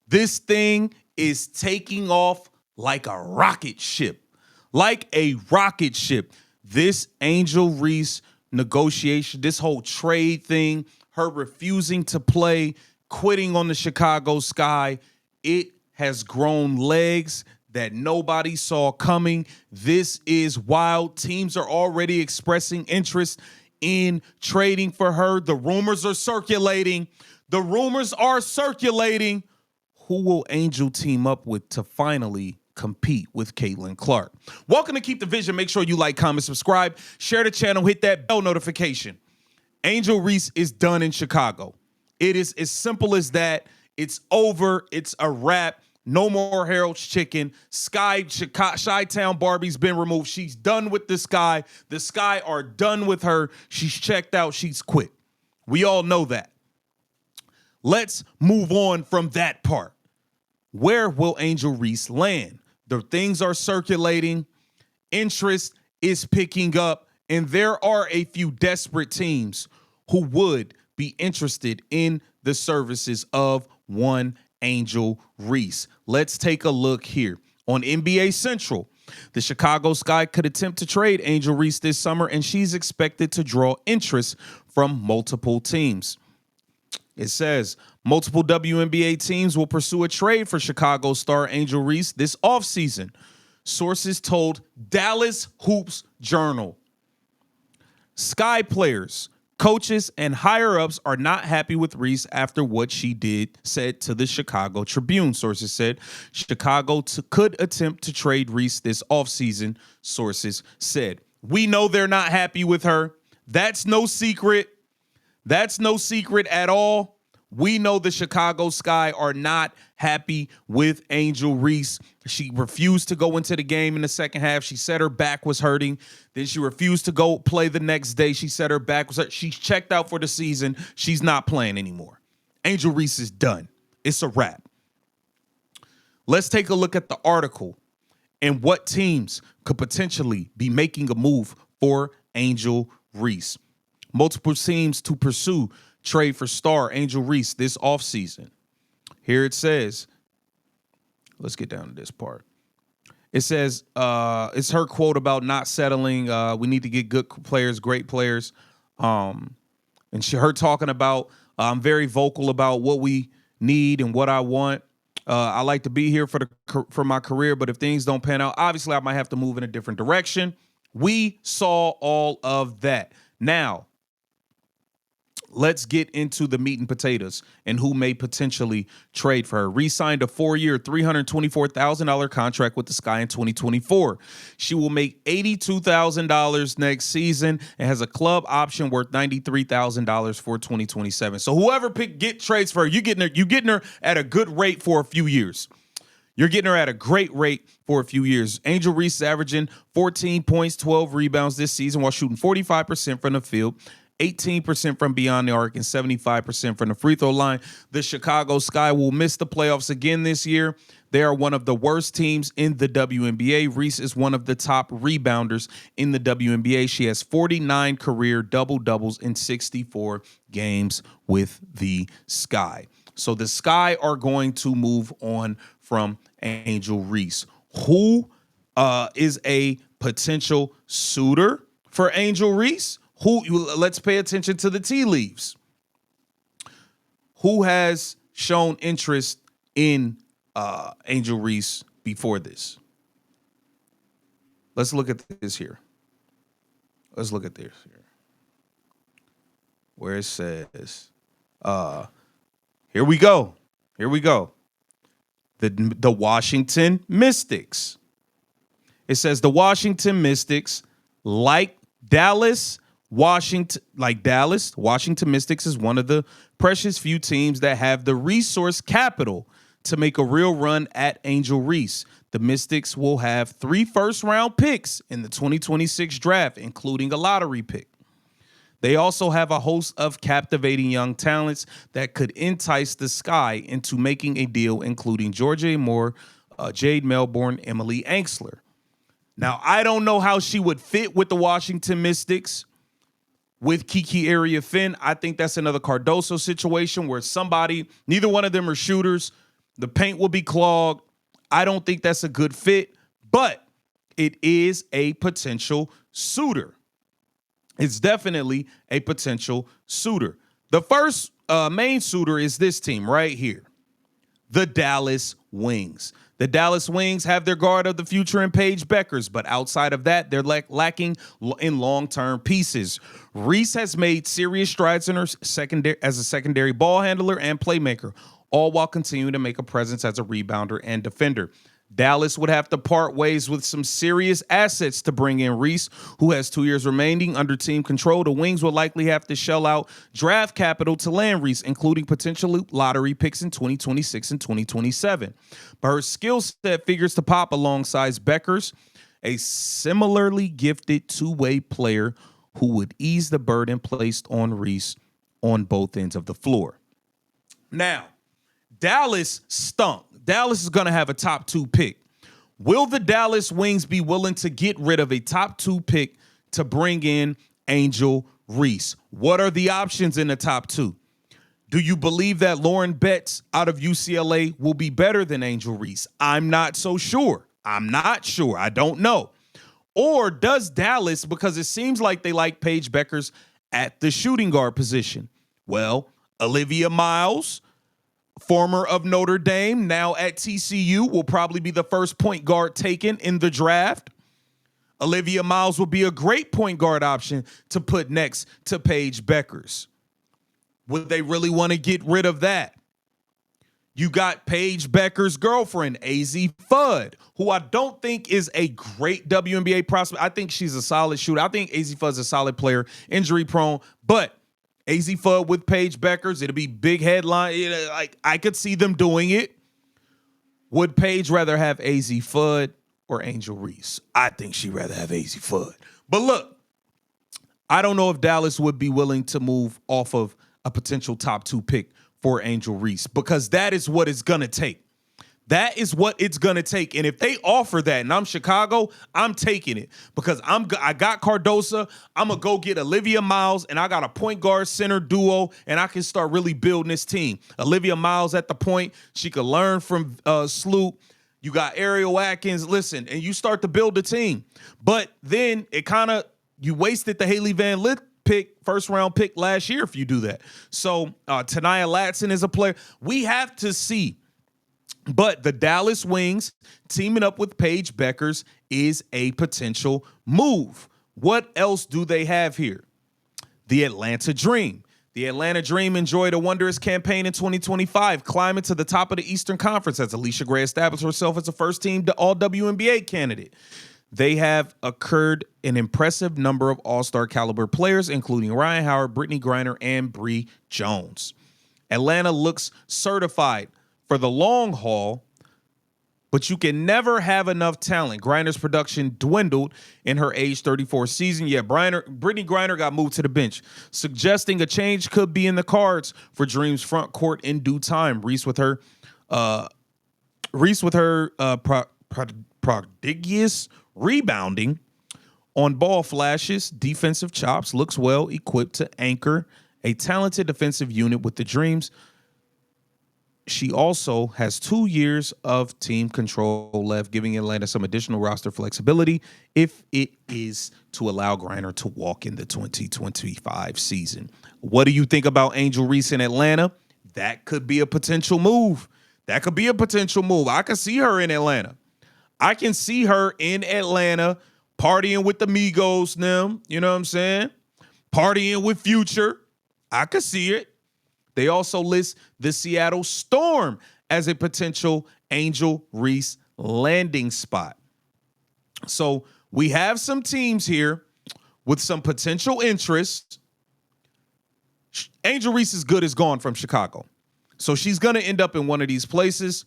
This thing is taking off like a rocket ship. Like a rocket ship. This Angel Reese negotiation, this whole trade thing, her refusing to play, quitting on the Chicago Sky, it has grown legs that nobody saw coming. This is wild. Teams are already expressing interest in trading for her. The rumors are circulating. The rumors are circulating. Who will Angel team up with to finally compete with Caitlin Clark? Welcome to Keep the Vision. Make sure you like, comment, subscribe, share the channel, hit that bell notification. Angel Reese is done in Chicago. It is as simple as that. It's over. It's a wrap. No more Harold's Chicken. Chi-Town Barbie's been removed. She's done with the Sky. The Sky are done with her. She's checked out. She's quit. We all know that. Let's move on from that part. Where will Angel Reese land? The things are circulating. Interest is picking up. And there are a few desperate teams who would be interested in the services of one Angel Reese. Let's take a look here. On NBA Central, the Chicago Sky could attempt to trade Angel Reese this summer, and she's expected to draw interest from multiple teams. It says multiple WNBA teams will pursue a trade for Chicago star Angel Reese this offseason. Sources told Dallas Hoops Journal. Sky players, coaches, and higher-ups are not happy with Reese after what she said to the Chicago Tribune. Sources said Chicago could attempt to trade Reese this offseason, sources said. We know they're not happy with her. That's no secret. That's no secret at all. We know the Chicago Sky are not happy with Angel Reese. She refused to go into the game in the second half. She said her back was hurting. Then she refused to go play the next day. She said her back was hurt. She's checked out for the season. She's not playing anymore. Angel Reese is done. It's a wrap. Let's take a look at the article and what teams could potentially be making a move for Angel Reese. Multiple teams to pursue trade for star Angel Reese this offseason. Here it says, let's get down to this part. It says, it's her quote about not settling. We need to get good players, great players. And her talking about, I'm very vocal about what we need and what I want. I like to be here for my career, but if things don't pan out, obviously I might have to move in a different direction. We saw all of that. Now, let's get into the meat and potatoes and who may potentially trade for her. Reese signed a 4-year, $324,000 contract with the Sky in 2024. She will make $82,000 next season and has a club option worth $93,000 for 2027. So whoever get trades for her, you're getting her at a good rate for a few years. You're getting her at a great rate for a few years. Angel Reese is averaging 14 points, 12 rebounds this season while shooting 45% from the field, 18% from beyond the arc, and 75% from the free throw line. The Chicago Sky will miss the playoffs again this year. They are one of the worst teams in the WNBA. Reese is one of the top rebounders in the WNBA. She has 49 career double-doubles in 64 games with the Sky. So the Sky are going to move on from Angel Reese. Who is a potential suitor for Angel Reese? Let's pay attention to the tea leaves. Who has shown interest in Angel Reese before this? Let's look at this here. Let's look at this here. Where it says, here we go. Here we go. The Washington Mystics. It says the Washington Mystics, like Dallas, Washington Mystics is one of the precious few teams that have the resource capital to make a real run at Angel Reese. The Mystics will have 3 first-round picks in the 2026 draft, including a lottery pick. They also have a host of captivating young talents that could entice the Sky into making a deal, including Georgia Moore, Jade Melbourne, Emily Anxler. Now, I don't know how she would fit with the Washington Mystics with Kiki Area-Finn. I think that's another Cardoso situation where neither one of them are shooters. The paint will be clogged. I don't think that's a good fit, but it is a potential suitor. It's definitely a potential suitor. The first main suitor is this team right here, the Dallas Wings. The Dallas Wings have their guard of the future in Paige Beckers, but outside of that, they're lacking in long-term pieces. Reese has made serious strides in her as a secondary ball handler and playmaker, all while continuing to make a presence as a rebounder and defender. Dallas would have to part ways with some serious assets to bring in Reese, who has 2 years remaining under team control. The Wings will likely have to shell out draft capital to land Reese, including potential lottery picks in 2026 and 2027. But her skill set figures to pop alongside Beckers, a similarly gifted two-way player who would ease the burden placed on Reese on both ends of the floor. Now, Dallas stunk. Dallas is going to have a top 2 pick. Will the Dallas Wings be willing to get rid of a top 2 pick to bring in Angel Reese? What are the options in the top 2? Do you believe that Lauren Betts out of UCLA will be better than Angel Reese? I'm not so sure. I don't know. Or does Dallas, because it seems like they like Paige Beckers at the shooting guard position? Well, Olivia Miles, former of Notre Dame, now at TCU, will probably be the first point guard taken in the draft. Olivia Miles will be a great point guard option to put next to Paige Beckers. Would they really want to get rid of that? You got Paige Beckers' girlfriend, AZ Fudd, who I don't think is a great WNBA prospect. I think she's a solid shooter. I think AZ Fudd's a solid player, injury prone, but AZ Fudd with Paige Beckers, it'll be big headline. I could see them doing it. Would Paige rather have AZ Fudd or Angel Reese? I think she'd rather have AZ Fudd. But look, I don't know if Dallas would be willing to move off of a potential top 2 pick for Angel Reese, because that is what it's going to take. That is what it's going to take. And if they offer that and I'm Chicago, I'm taking it, because I got Cardosa. I'm going to go get Olivia Miles, and I got a point guard center duo, and I can start really building this team. Olivia Miles at the point. She could learn from Sloop. You got Ariel Atkins. Listen, and you start to build a team. But then you wasted the Haley Van Lith first round pick last year if you do that. So Tania Latson is a player. We have to see. But the Dallas Wings teaming up with Paige Beckers is a potential move. What else do they have here? The Atlanta Dream. The Atlanta Dream enjoyed a wondrous campaign in 2025, climbing to the top of the Eastern Conference as Alicia Gray established herself as a first-team All-WNBA candidate. They have accrued an impressive number of all-star caliber players, including Ryan Howard, Brittany Griner, and Bree Jones. Atlanta looks certified for the long haul, but you can never have enough talent. Griner's production dwindled in her age 34 season. Yeah, Brittany Griner got moved to the bench, suggesting a change could be in the cards for Dream's front court in due time. Reese with her prodigious rebounding, on ball flashes, defensive chops, looks well equipped to anchor a talented defensive unit with the Dreams. She also has 2 years of team control left, giving Atlanta some additional roster flexibility if it is to allow Griner to walk in the 2025 season. What do you think about Angel Reese in Atlanta? That could be a potential move. I can see her in Atlanta. I can see her in Atlanta partying with the Migos, them, you know what I'm saying? Partying with Future. I could see it. They also list the Seattle Storm as a potential Angel Reese landing spot. So we have some teams here with some potential interest. Angel Reese is good as gone from Chicago. So she's going to end up in one of these places.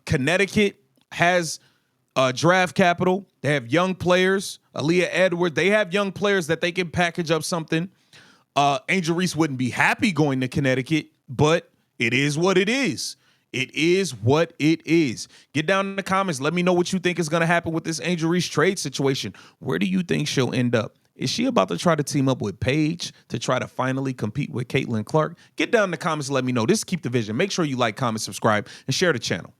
Connecticut has draft capital. They have young players. Aaliyah Edwards. They have young players that they can package up something. Angel Reese wouldn't be happy going to Connecticut, but it is what it is. It is what it is. Get down in the comments. Let me know what you think is going to happen with this Angel Reese trade situation. Where do you think she'll end up? Is she about to try to team up with Paige to try to finally compete with Caitlin Clark? Get down in the comments and let me know. This is Keep the Vision. Make sure you like, comment, subscribe, and share the channel.